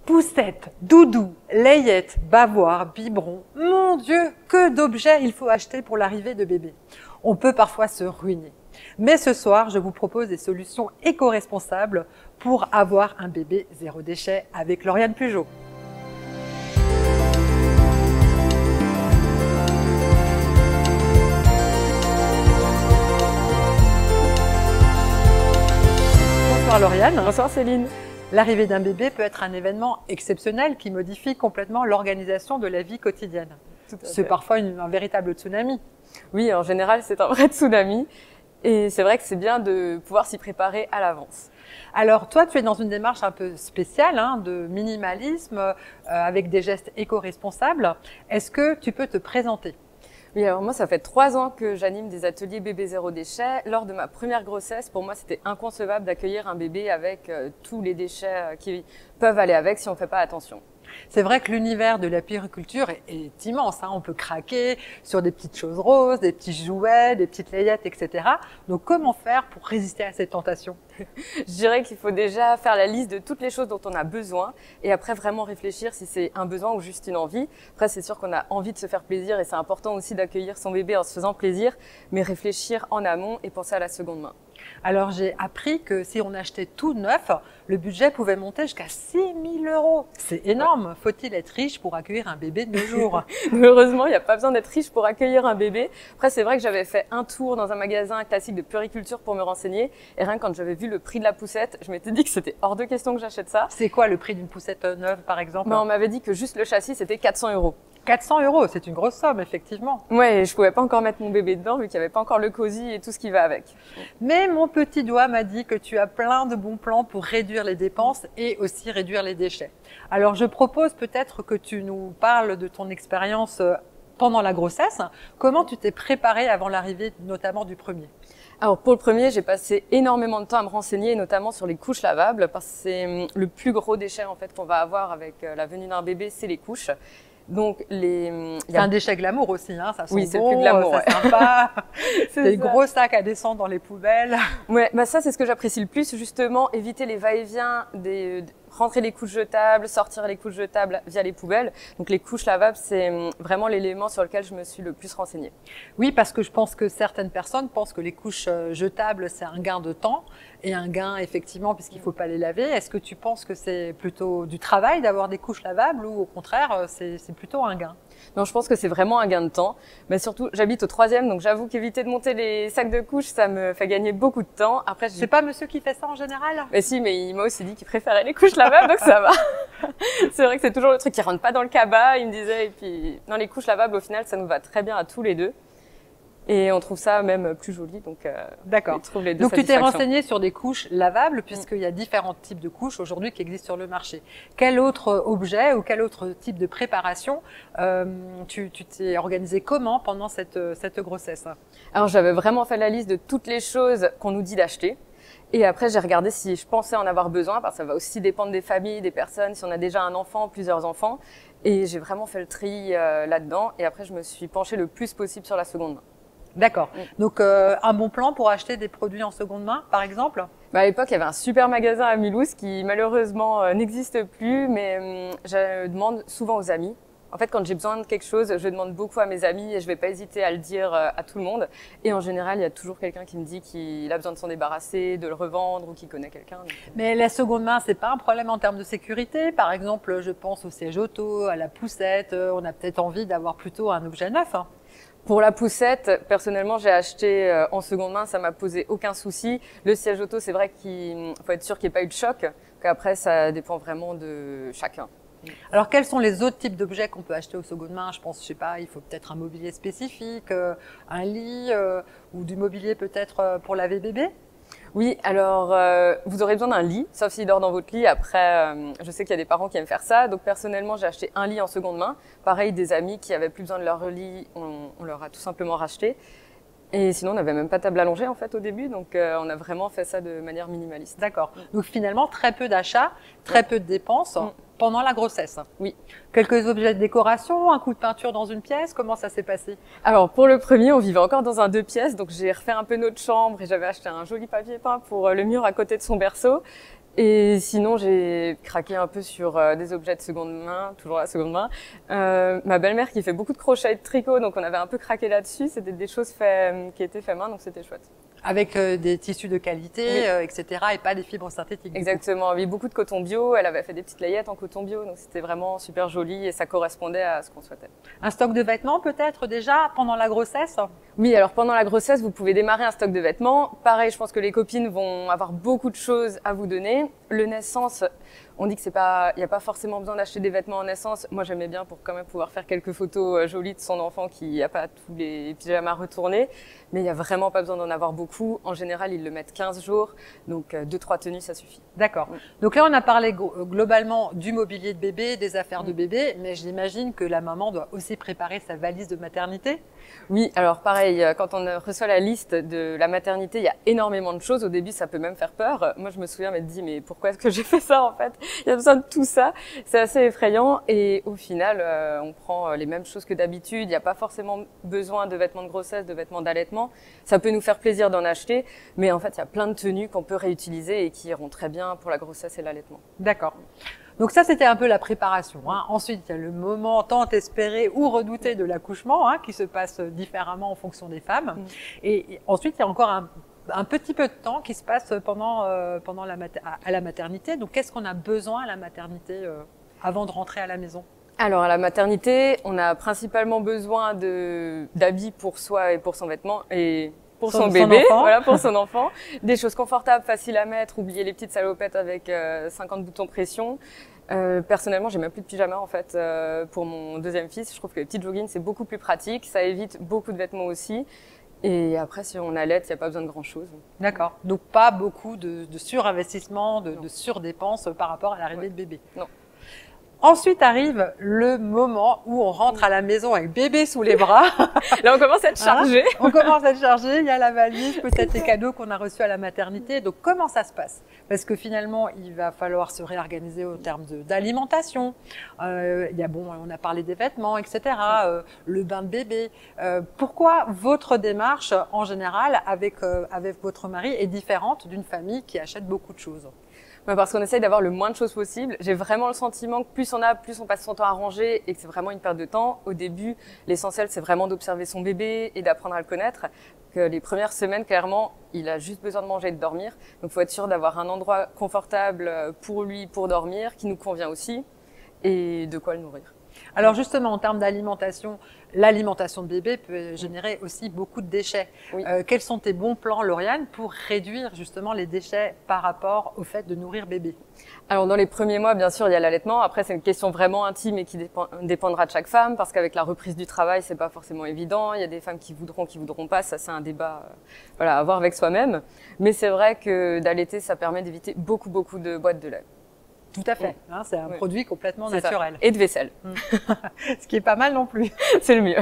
Poussette, doudou, layette, bavoir, biberon. Mon Dieu, que d'objets il faut acheter pour l'arrivée de bébé. On peut parfois se ruiner. Mais ce soir, je vous propose des solutions éco-responsables pour avoir un bébé zéro déchet avec Lauriane Pugeot. Bonsoir Lauriane. Bonsoir Céline. L'arrivée d'un bébé peut être un événement exceptionnel qui modifie complètement l'organisation de la vie quotidienne. C'est parfois un véritable tsunami. Oui, en général, c'est un vrai tsunami. Et c'est vrai que c'est bien de pouvoir s'y préparer à l'avance. Alors toi, tu es dans une démarche un peu spéciale de minimalisme avec des gestes éco-responsables. Est-ce que tu peux te présenter ? Oui, alors moi, ça fait 3 ans que j'anime des ateliers bébé zéro déchet. Lors de ma première grossesse, pour moi, c'était inconcevable d'accueillir un bébé avec tous les déchets qui peuvent aller avec si on ne fait pas attention. C'est vrai que l'univers de la puériculture est immense. On peut craquer sur des petites choses roses, des petits jouets, des petites layettes, etc. Donc, comment faire pour résister à cette tentation ? Je dirais qu'il faut déjà faire la liste de toutes les choses dont on a besoin et après vraiment réfléchir si c'est un besoin ou juste une envie. Après, c'est sûr qu'on a envie de se faire plaisir et c'est important aussi d'accueillir son bébé en se faisant plaisir, mais réfléchir en amont et penser à la seconde main. Alors, j'ai appris que si on achetait tout neuf, le budget pouvait monter jusqu'à 6 000 €. C'est énorme. Faut-il être riche pour accueillir un bébé de nos jours ? Heureusement, il n'y a pas besoin d'être riche pour accueillir un bébé. Après, c'est vrai que j'avais fait un tour dans un magasin classique de puériculture pour me renseigner. Et rien que quand j'avais vu le prix de la poussette, je m'étais dit que c'était hors de question que j'achète ça. C'est quoi le prix d'une poussette neuve, par exemple ? On m'avait dit que juste le châssis, c'était 400 €. 400 €, c'est une grosse somme, effectivement. Ouais, je pouvais pas encore mettre mon bébé dedans vu qu'il n'y avait pas encore le cosy et tout ce qui va avec. Mais mon petit doigt m'a dit que tu as plein de bons plans pour réduire les dépenses et aussi réduire les déchets. Alors, je propose peut-être que tu nous parles de ton expérience pendant la grossesse. Comment tu t'es préparée avant l'arrivée notamment du premier ? Alors pour le premier, j'ai passé énormément de temps à me renseigner, notamment sur les couches lavables, parce que c'est le plus gros déchet en fait qu'on va avoir avec la venue d'un bébé, c'est les couches. Donc c'est un déchet glamour aussi, ça sent oui, c'est bon, plus glamour, c'est sympa. Des gros sacs à descendre dans les poubelles. Ouais, ça c'est ce que j'apprécie le plus, justement, éviter les va-et-vient rentrer les couches jetables, sortir les couches jetables via les poubelles. Donc les couches lavables, c'est vraiment l'élément sur lequel je me suis le plus renseignée. Oui, parce que je pense que certaines personnes pensent que les couches jetables, c'est un gain de temps et un gain effectivement puisqu'il ne faut pas les laver. Est-ce que tu penses que c'est plutôt du travail d'avoir des couches lavables ou au contraire, c'est plutôt un gain ? Non, je pense que c'est vraiment un gain de temps. Mais surtout, j'habite au 3e, donc j'avoue qu'éviter de monter les sacs de couches, ça me fait gagner beaucoup de temps. Après, c'est pas monsieur qui fait ça en général ? Mais si, mais il m'a aussi dit qu'il préférait les couches lavables, donc ça va. C'est vrai que c'est toujours le truc qui rentre pas dans le cabas, il me disait. Et puis, non, les couches lavables, au final, ça nous va très bien à tous les deux. Et on trouve ça même plus joli, donc d'accord. Donc tu t'es renseigné sur des couches lavables puisqu'il y a différents types de couches aujourd'hui qui existent sur le marché. Quel autre objet ou quel autre type de préparation tu t'es organisé comment pendant cette grossesse ? Alors j'avais vraiment fait la liste de toutes les choses qu'on nous dit d'acheter. Et après, j'ai regardé si je pensais en avoir besoin, parce que ça va aussi dépendre des familles, des personnes, si on a déjà un enfant, plusieurs enfants. Et j'ai vraiment fait le tri là-dedans. Et après, je me suis penchée le plus possible sur la seconde main. D'accord. Donc, un bon plan pour acheter des produits en seconde main, par exemple ? À l'époque, il y avait un super magasin à Mulhouse qui, malheureusement, n'existe plus, mais je demande souvent aux amis. En fait, quand j'ai besoin de quelque chose, je demande beaucoup à mes amis et je vais pas hésiter à le dire à tout le monde. Et en général, il y a toujours quelqu'un qui me dit qu'il a besoin de s'en débarrasser, de le revendre ou qu'il connaît quelqu'un. Mais la seconde main, c'est pas un problème en termes de sécurité. Par exemple, je pense au siège auto, à la poussette. On a peut-être envie d'avoir plutôt un objet neuf. Pour la poussette, personnellement, j'ai acheté en seconde main, ça m'a posé aucun souci. Le siège auto, c'est vrai qu'il faut être sûr qu'il n'y ait pas eu de choc. Qu'après, ça dépend vraiment de chacun. Alors, quels sont les autres types d'objets qu'on peut acheter aux secondes mains ? Je pense, je sais pas, il faut peut-être un mobilier spécifique, un lit ou du mobilier peut-être pour laver bébé ? Oui, alors vous aurez besoin d'un lit, sauf s'il dort dans votre lit. Après, je sais qu'il y a des parents qui aiment faire ça. Donc personnellement, j'ai acheté un lit en seconde main. Pareil, des amis qui avaient plus besoin de leur lit, on leur a tout simplement racheté. Et sinon, on n'avait même pas de table allongée en fait au début, donc on a vraiment fait ça de manière minimaliste. D'accord. Donc finalement, très peu d'achats, très peu de dépenses pendant la grossesse. Oui. Quelques objets de décoration, un coup de peinture dans une pièce, comment ça s'est passé ? Alors pour le premier, on vivait encore dans un 2 pièces, donc j'ai refait un peu notre chambre et j'avais acheté un joli papier peint pour le mur à côté de son berceau. Et sinon, j'ai craqué un peu sur des objets de seconde main, toujours la seconde main. Ma belle-mère qui fait beaucoup de crochet et de tricot, donc on avait un peu craqué là-dessus. C'était des choses qui étaient faites main, donc c'était chouette. Avec des tissus de qualité, etc. et pas des fibres synthétiques. Exactement, oui, beaucoup de coton bio. Elle avait fait des petites layettes en coton bio, donc c'était vraiment super joli et ça correspondait à ce qu'on souhaitait. Un stock de vêtements peut-être déjà pendant la grossesse? Oui, alors pendant la grossesse, vous pouvez démarrer un stock de vêtements. Pareil, je pense que les copines vont avoir beaucoup de choses à vous donner. Le naissance, on dit que il n'y a pas forcément besoin d'acheter des vêtements en naissance. Moi, j'aimais bien pour quand même pouvoir faire quelques photos jolies de son enfant qui n'a pas tous les pyjamas retournés. Mais il n'y a vraiment pas besoin d'en avoir beaucoup. En général, ils le mettent 15 jours. Donc, 2-3 tenues, ça suffit. D'accord. Donc là, on a parlé globalement du mobilier de bébé, des affaires de bébé. Mais j'imagine que la maman doit aussi préparer sa valise de maternité. Oui, alors pareil, quand on reçoit la liste de la maternité, il y a énormément de choses. Au début, ça peut même faire peur. Moi, je me souviens m'être dit, mais pourquoi est-ce que j'ai fait ça en fait? Il y a besoin de tout ça. C'est assez effrayant. Et au final, on prend les mêmes choses que d'habitude. Il n'y a pas forcément besoin de vêtements de grossesse, de vêtements d'allaitement. Ça peut nous faire plaisir d'en acheter. Mais en fait, il y a plein de tenues qu'on peut réutiliser et qui iront très bien pour la grossesse et l'allaitement. D'accord. Donc ça, c'était un peu la préparation. Ensuite, il y a le moment tant espéré ou redouté de l'accouchement, qui se passe différemment en fonction des femmes. Et ensuite, il y a encore un petit peu de temps qui se passe pendant à la maternité. Donc, qu'est-ce qu'on a besoin à la maternité avant de rentrer à la maison? Alors, à la maternité, on a principalement besoin d'habits pour soi et pour son vêtement et pour son bébé, voilà, pour son enfant. Des choses confortables, faciles à mettre, oublier les petites salopettes avec 50 boutons pression. Personnellement, j'ai même plus de pyjama en fait pour mon deuxième fils. Je trouve que les petites joggings, c'est beaucoup plus pratique. Ça évite beaucoup de vêtements aussi. Et après, si on allait, il n'y a pas besoin de grand-chose. D'accord. Donc, pas beaucoup de surinvestissement, de surdépenses par rapport à l'arrivée de bébé. Non. Ensuite arrive le moment où on rentre à la maison avec bébé sous les bras. Là, on commence à être chargé. On commence à être chargé. Il y a la valise, peut-être les cadeaux qu'on a reçus à la maternité. Donc, comment ça se passe? Parce que finalement, il va falloir se réorganiser au terme d'alimentation. On a parlé des vêtements, etc. Le bain de bébé. Pourquoi votre démarche, en général, avec votre mari, est différente d'une famille qui achète beaucoup de choses? Parce qu'on essaye d'avoir le moins de choses possible. J'ai vraiment le sentiment que plus on a, plus on passe son temps à ranger et que c'est vraiment une perte de temps. Au début, l'essentiel, c'est vraiment d'observer son bébé et d'apprendre à le connaître. Que les premières semaines, clairement, il a juste besoin de manger et de dormir. Donc, il faut être sûr d'avoir un endroit confortable pour lui, pour dormir, qui nous convient aussi, et de quoi le nourrir. Alors justement, en termes d'alimentation, l'alimentation de bébé peut générer aussi beaucoup de déchets. Oui. Quels sont tes bons plans, Lauriane, pour réduire justement les déchets par rapport au fait de nourrir bébé? Alors dans les premiers mois, bien sûr, il y a l'allaitement. Après, c'est une question vraiment intime et qui dépendra de chaque femme, parce qu'avec la reprise du travail, c'est pas forcément évident. Il y a des femmes qui voudront pas. Ça, c'est un débat, à avoir avec soi-même. Mais c'est vrai que d'allaiter, ça permet d'éviter beaucoup de boîtes de lait. Tout à fait. C'est un produit complètement naturel. Ça. Et de vaisselle. Ce qui est pas mal non plus. C'est le mieux.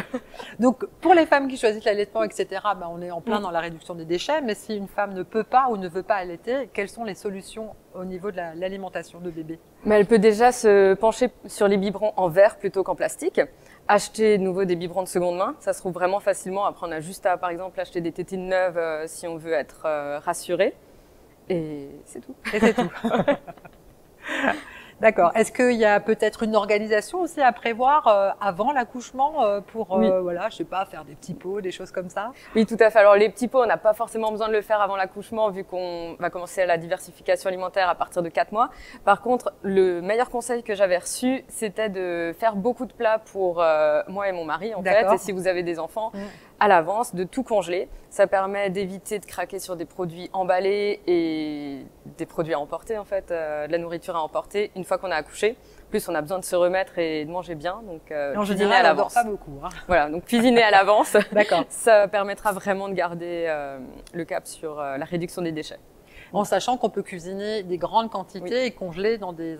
Donc, pour les femmes qui choisissent l'allaitement, etc., on est en plein dans la réduction des déchets. Mais si une femme ne peut pas ou ne veut pas allaiter, quelles sont les solutions au niveau de l'alimentation de bébé? Mais elle peut déjà se pencher sur les biberons en verre plutôt qu'en plastique. Acheter de nouveau des biberons de seconde main. Ça se trouve vraiment facilement. Après, on a juste à, par exemple, acheter des tétines neuves si on veut être rassuré. Et c'est tout. Et c'est tout. D'accord. Est-ce qu'il y a peut-être une organisation aussi à prévoir avant l'accouchement pour, oui. Je sais pas, faire des petits pots, des choses comme ça? Oui, tout à fait. Alors les petits pots, on n'a pas forcément besoin de le faire avant l'accouchement vu qu'on va commencer à la diversification alimentaire à partir de 4 mois. Par contre, le meilleur conseil que j'avais reçu, c'était de faire beaucoup de plats pour moi et mon mari en fait. Et si vous avez des enfants, à l'avance, de tout congeler. Ça permet d'éviter de craquer sur des produits emballés et des produits à emporter en fait, de la nourriture à emporter une fois qu'on a accouché. Plus on a besoin de se remettre et de manger bien, donc cuisiner à l'avance. Pas beaucoup. Voilà, donc cuisiner à l'avance. D'accord. Ça permettra vraiment de garder le cap sur la réduction des déchets. En sachant qu'on peut cuisiner des grandes quantités et congeler dans des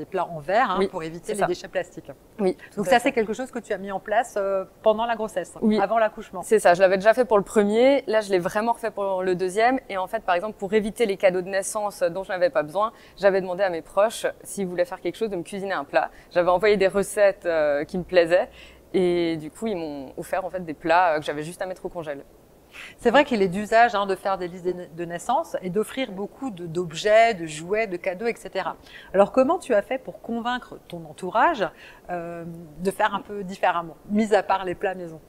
plats en verre pour éviter les déchets plastiques. Oui. Donc ça, c'est quelque chose que tu as mis en place pendant la grossesse, avant l'accouchement. C'est ça, je l'avais déjà fait pour le premier. Là, je l'ai vraiment refait pour le deuxième. Et en fait, par exemple, pour éviter les cadeaux de naissance dont je n'avais pas besoin, j'avais demandé à mes proches, s'ils voulaient faire quelque chose, de me cuisiner un plat. J'avais envoyé des recettes qui me plaisaient. Et du coup, ils m'ont offert en fait des plats que j'avais juste à mettre au congèle. C'est vrai qu'il est d'usage de faire des listes de naissance et d'offrir beaucoup d'objets, de jouets, de cadeaux, etc. Alors comment tu as fait pour convaincre ton entourage de faire un peu différemment, mis à part les plats maison?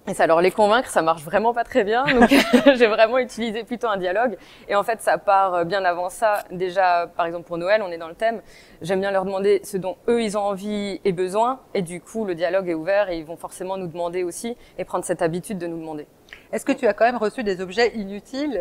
Et ça, alors les convaincre, ça marche vraiment pas très bien. Donc j'ai vraiment utilisé plutôt un dialogue. Et en fait, ça part bien avant ça. Déjà, par exemple pour Noël, on est dans le thème. J'aime bien leur demander ce dont eux ils ont envie et besoin. Et du coup, le dialogue est ouvert et ils vont forcément nous demander aussi et prendre cette habitude de nous demander. Est-ce que tu as quand même reçu des objets inutiles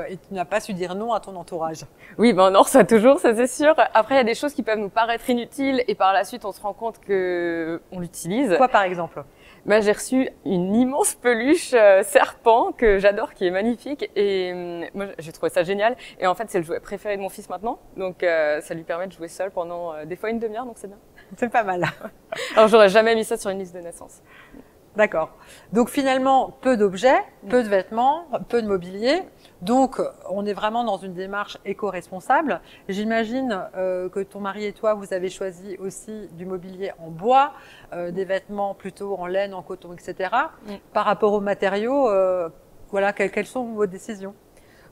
et tu n'as pas su dire non à ton entourage? Oui, ben non, ça toujours, ça c'est sûr. Après, il y a des choses qui peuvent nous paraître inutiles et par la suite, on se rend compte que on l'utilise. Quoi par exemple? Ben, j'ai reçu une immense peluche serpent que j'adore, qui est magnifique et moi j'ai trouvé ça génial. Et en fait, c'est le jouet préféré de mon fils maintenant, donc ça lui permet de jouer seul pendant des fois une demi-heure, donc c'est bien. C'est pas mal. Alors j'aurais jamais mis ça sur une liste de naissance. D'accord. Donc finalement, peu d'objets, peu de vêtements, peu de mobilier. Donc on est vraiment dans une démarche éco-responsable. J'imagine que ton mari et toi, vous avez choisi aussi du mobilier en bois, des vêtements plutôt en laine, en coton, etc. Par rapport aux matériaux, voilà, quelles sont vos décisions?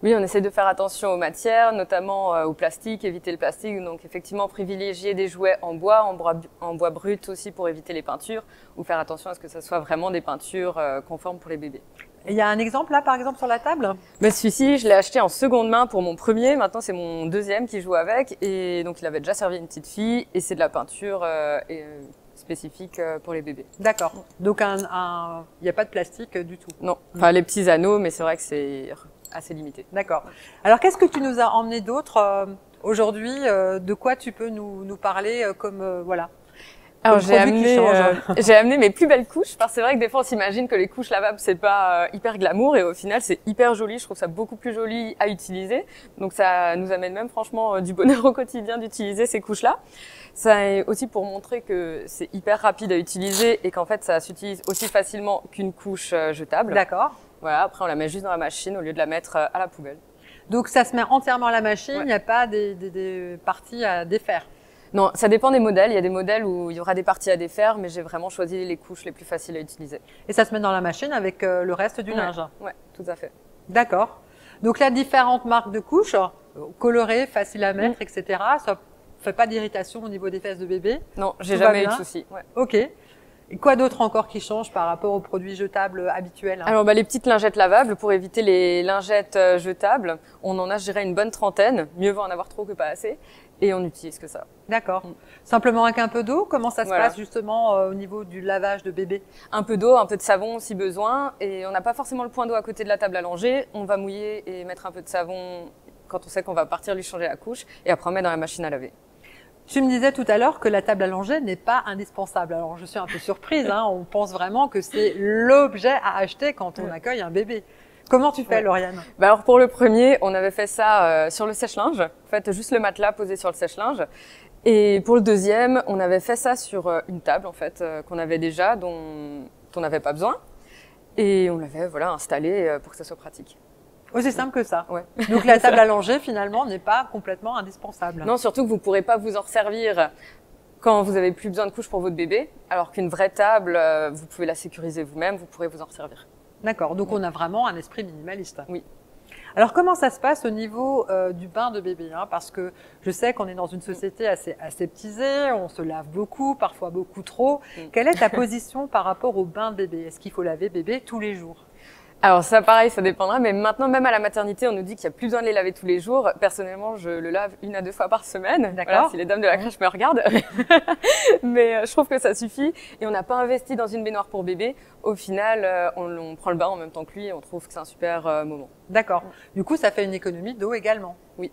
Oui, on essaie de faire attention aux matières, notamment au plastique, éviter le plastique. Donc effectivement, privilégier des jouets en bois brut aussi pour éviter les peintures, ou faire attention à ce que ce soit vraiment des peintures conformes pour les bébés. Et il y a un exemple là, par exemple, sur la table? Mais celui-ci, je l'ai acheté en seconde main pour mon premier. Maintenant, c'est mon deuxième qui joue avec. Et donc, il avait déjà servi une petite fille. Et c'est de la peinture spécifique pour les bébés. D'accord. Donc, il n'y a pas de plastique du tout? Non. Enfin, les petits anneaux, mais c'est vrai que c'est assez limité. D'accord. Alors, qu'est-ce que tu nous as emmené d'autre aujourd'hui? De quoi tu peux nous parler comme, voilà? Alors j'ai amené mes plus belles couches parce que c'est vrai que des fois on s'imagine que les couches lavables c'est pas hyper glamour et au final c'est hyper joli. Je trouve ça beaucoup plus joli à utiliser. Donc ça nous amène même franchement du bonheur au quotidien d'utiliser ces couches-là. Ça est aussi pour montrer que c'est hyper rapide à utiliser et qu'en fait ça s'utilise aussi facilement qu'une couche jetable. D'accord. Voilà, après on la met juste dans la machine au lieu de la mettre à la poubelle. Donc ça se met entièrement à la machine, il n'y a pas des parties à défaire? Non, ça dépend des modèles. Il y a des modèles où il y aura des parties à défaire, mais j'ai vraiment choisi les couches les plus faciles à utiliser. Et ça se met dans la machine avec le reste du linge? Ouais, tout à fait. D'accord. Donc là, différentes marques de couches, colorées, faciles à mettre, etc. Ça ne fait pas d'irritation au niveau des fesses de bébé? Non, j'ai jamais eu de souci. Ouais. Ok. Et quoi d'autre encore qui change par rapport aux produits jetables habituels? Alors les petites lingettes lavables, pour éviter les lingettes jetables, on en a, je dirais, une bonne trentaine. Mieux vaut en avoir trop que pas assez. Et on n'utilise que ça. D'accord. Simplement avec un peu d'eau? Comment ça se passe justement au niveau du lavage de bébé? Un peu d'eau, un peu de savon si besoin. Et on n'a pas forcément le point d'eau à côté de la table à langer. On va mouiller et mettre un peu de savon quand on sait qu'on va partir lui changer la couche. Et après on met dans la machine à laver. Tu me disais tout à l'heure que la table à langer n'est pas indispensable. Alors je suis un peu surprise, on pense vraiment que c'est l'objet à acheter quand on accueille un bébé. Comment tu fais, Lauriane? Alors pour le premier, on avait fait ça sur le sèche-linge. En fait, juste le matelas posé sur le sèche-linge. Et pour le deuxième, on avait fait ça sur une table en fait qu'on avait déjà, dont on n'avait pas besoin. Et on l'avait installé pour que ça soit pratique. Aussi simple que ça. Ouais. Donc la table à langer finalement n'est pas complètement indispensable. Non, surtout que vous pourrez pas vous en servir quand vous avez plus besoin de couches pour votre bébé, alors qu'une vraie table, vous pouvez la sécuriser vous-même, vous pourrez vous en servir. D'accord, donc on a vraiment un esprit minimaliste. Oui. Alors comment ça se passe au niveau du bain de bébé, parce que je sais qu'on est dans une société assez aseptisée, on se lave beaucoup, parfois beaucoup trop. Quelle est ta position par rapport au bain de bébé? Est-ce qu'il faut laver bébé tous les jours? Alors ça pareil, ça dépendra, mais maintenant même à la maternité, on nous dit qu'il n'y a plus besoin de les laver tous les jours. Personnellement, je le lave 1 à 2 fois par semaine. D'accord. Voilà, si les dames de la crèche me regardent. Mais je trouve que ça suffit et on n'a pas investi dans une baignoire pour bébé. Au final, on prend le bain en même temps que lui et on trouve que c'est un super moment. D'accord. Du coup, ça fait une économie d'eau également. Oui.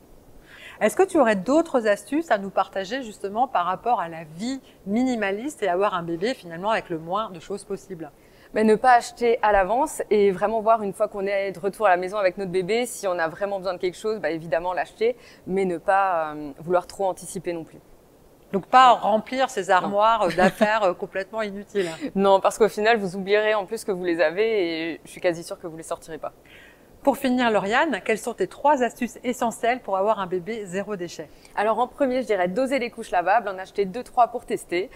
Est-ce que tu aurais d'autres astuces à nous partager justement par rapport à la vie minimaliste et avoir un bébé finalement avec le moins de choses possibles? Mais ne pas acheter à l'avance et vraiment voir une fois qu'on est de retour à la maison avec notre bébé, si on a vraiment besoin de quelque chose, évidemment l'acheter, mais ne pas vouloir trop anticiper non plus. Donc pas remplir ces armoires d'affaires complètement inutiles. Non, parce qu'au final, vous oublierez en plus que vous les avez et je suis quasi sûre que vous les sortirez pas. Pour finir, Lauriane, quelles sont tes 3 astuces essentielles pour avoir un bébé zéro déchet? Alors en premier, je dirais doser les couches lavables, en acheter 2-3 pour tester.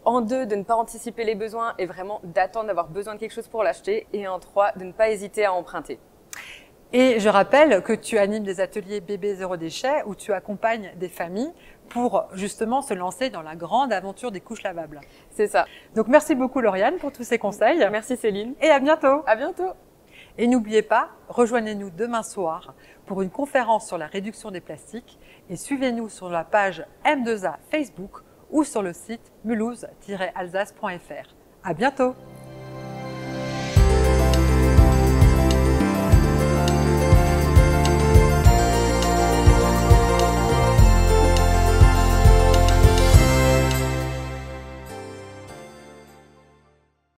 En 2, de ne pas anticiper les besoins et vraiment d'attendre d'avoir besoin de quelque chose pour l'acheter. Et en 3, de ne pas hésiter à emprunter. Et je rappelle que tu animes des ateliers bébé zéro déchet où tu accompagnes des familles pour justement se lancer dans la grande aventure des couches lavables. C'est ça. Donc merci beaucoup Lauriane pour tous ces conseils. Merci Céline. Et à bientôt. À bientôt. Et n'oubliez pas, rejoignez-nous demain soir pour une conférence sur la réduction des plastiques et suivez-nous sur la page M2A Facebook ou sur le site mulhouse-alsace.fr. À bientôt!